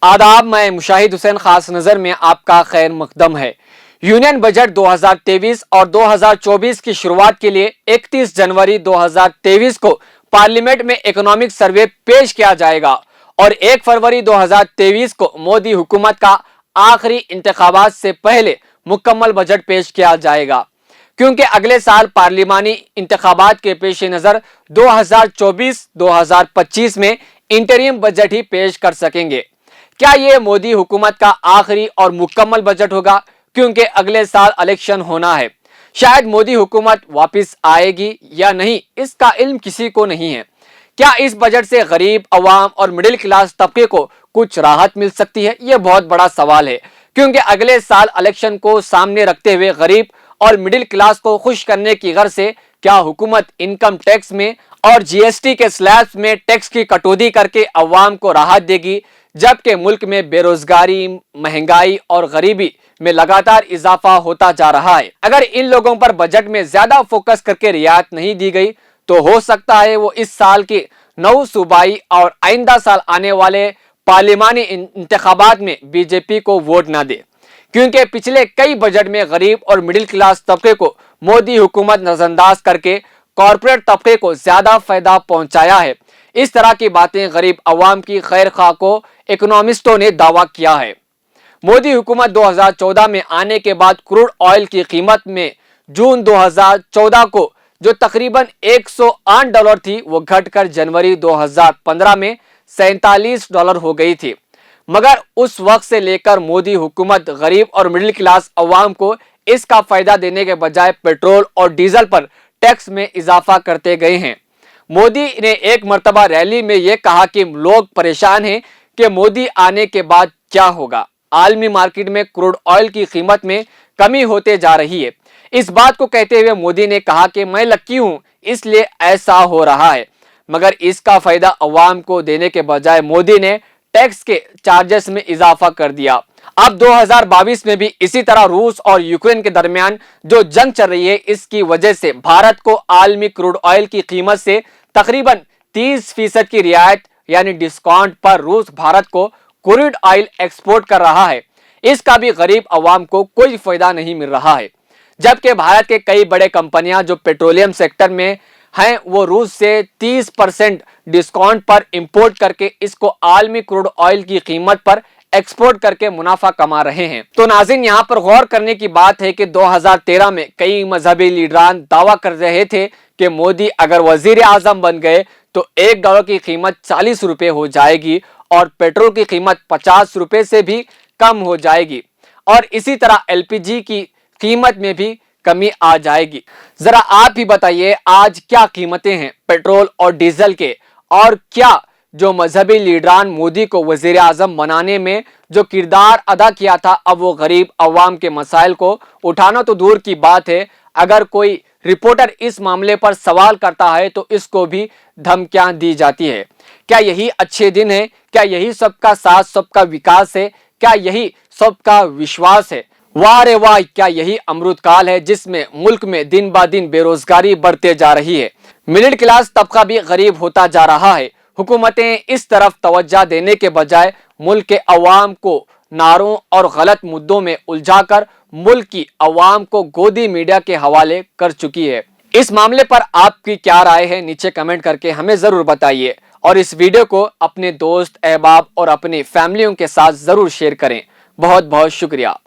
आदाब, मैं मुशाहिद हुसैन खास नजर में आपका खैर मकदम है। यूनियन बजट 2023 और 2024 की शुरुआत के लिए 31 जनवरी 2023 को पार्लियामेंट में इकोनॉमिक सर्वे पेश किया जाएगा और 1 फरवरी 2023 को मोदी हुकूमत का आखिरी इंतखाबात से पहले मुकम्मल बजट पेश किया जाएगा, क्योंकि अगले साल पार्लिमानी इंतखाबात के पेश नज़र 2024-2025 में इंटरिम बजट ही पेश कर सकेंगे। क्या ये मोदी हुकूमत का आखिरी और मुकम्मल बजट होगा, क्योंकि अगले साल इलेक्शन होना है। शायद मोदी हुकूमत वापस आएगी या नहीं, इसका इल्म किसी को नहीं है। क्या इस बजट से गरीब अवाम और मिडिल क्लास तबके को कुछ राहत मिल सकती है? ये बहुत बड़ा सवाल है, क्योंकि अगले साल इलेक्शन को सामने रखते हुए गरीब और मिडिल क्लास को खुश करने की गर्ज से क्या हुकूमत इनकम टैक्स में और जीएसटी के स्लैब्स में टैक्स की कटौती करके अवाम को राहत देगी, जबकि मुल्क में बेरोजगारी, महंगाई और गरीबी में लगातार इजाफा होता जा रहा है। अगर इन लोगों पर बजट में ज्यादा फोकस करके रियायत नहीं दी गई तो हो सकता है वो इस साल के 9 सूबाई और आइंदा साल आने वाले पार्लिमानी इंतखाबात में बीजेपी को वोट ना दे, क्योंकि पिछले कई बजट में गरीब और मिडिल क्लास तबके को मोदी हुकूमत नजरअंदाज करके कॉर्पोरेट तबके को ज्यादा फायदा पहुंचाया है। इस तरह की बातें गरीब अवाम की खैर खा को इकोनॉमिस्टों ने दावा किया है। मोदी हुकूमत 2014 में आने के बाद क्रूड ऑयल की कीमत में जून 2014 को जो तकरीबन $108 थी, वो घटकर जनवरी 2015 में $47 हो गई थी। मगर उस वक्त से लेकर मोदी हुकूमत गरीब और मिडिल क्लास अवाम को इसका फायदा देने के बजाय पेट्रोल और डीजल पर टैक्स में इजाफा करते गए हैं। मोदी ने एक मर्तबा रैली में यह कहा कि लोग परेशान हैं कि मोदी आने के बाद क्या होगा। आलमी मार्केट में क्रूड ऑयल की कीमत में कमी होते जा रही है। इस बात को कहते हुए मोदी ने कहा कि मैं लकी हूं, इसलिए ऐसा हो रहा है। मगर इसका फायदा अवाम को देने के बजाय मोदी ने टैक्स के चार्जेस में इजाफा कर दिया। अब 2022 में भी इसी तरह रूस और यूक्रेन के दरमियान जो जंग चल रही है, इसकी वजह से भारत को आलमी क्रूड ऑयल की कीमत से तकरीबन 30% की रियायत यानी डिस्काउंट पर रूस भारत को क्रूड ऑयल एक्सपोर्ट कर रहा है। इसका भी गरीब अवाम को कोई फायदा नहीं मिल रहा है, जबकि भारत के कई बड़े कंपनियां जो पेट्रोलियम सेक्टर में हैं वो रूस से 30% डिस्काउंट पर इंपोर्ट करके इसको आलमी क्रूड ऑयल की कीमत पर एक्सपोर्ट करके मुनाफा कमा रहे हैं। तो नाज़रीन, यहाँ पर गौर करने की बात है कि 2013 में कई मजहबी लीडरान दावा कर रहे थे कि मोदी अगर वजीर आजम बन गए तो $1 की कीमत 40 रुपए हो जाएगी और पेट्रोल की कीमत 50 रुपए से भी कम हो जाएगी और इसी तरह एलपीजी की कीमत में भी कमी आ जाएगी। जरा आप ही बताइए आज क्या कीमतें हैं पेट्रोल और डीजल के, और क्या जो मजहबी लीडरान मोदी को वजीर आजम बनाने में जो किरदार अदा किया था, अब वो गरीब अवाम के मसाइल को उठाना तो दूर की बात है, अगर कोई रिपोर्टर इस मामले पर सवाल करता है तो इसको भी धमकियां दी जाती है। क्या यही अच्छे दिन है? क्या यही सबका साथ, सबका विकास है? क्या यही सबका विश्वास है? वाह रे वाह, क्या यही अमृतकाल है जिसमें मुल्क में दिन ब दिन बेरोजगारी बढ़ते जा रही है, मिडिल क्लास तबका भी गरीब होता जा रहा है। हुकूमतें इस तरफ तवज्जो देने के बजाय मुल्क के अवाम को नारों और गलत मुद्दों में उलझाकर मुल्क की अवाम को गोदी मीडिया के हवाले कर चुकी है। इस मामले पर आपकी क्या राय है, नीचे कमेंट करके हमें जरूर बताइए और इस वीडियो को अपने दोस्त, अहबाब और अपने फैमिलियों के साथ जरूर शेयर करें। बहुत बहुत शुक्रिया।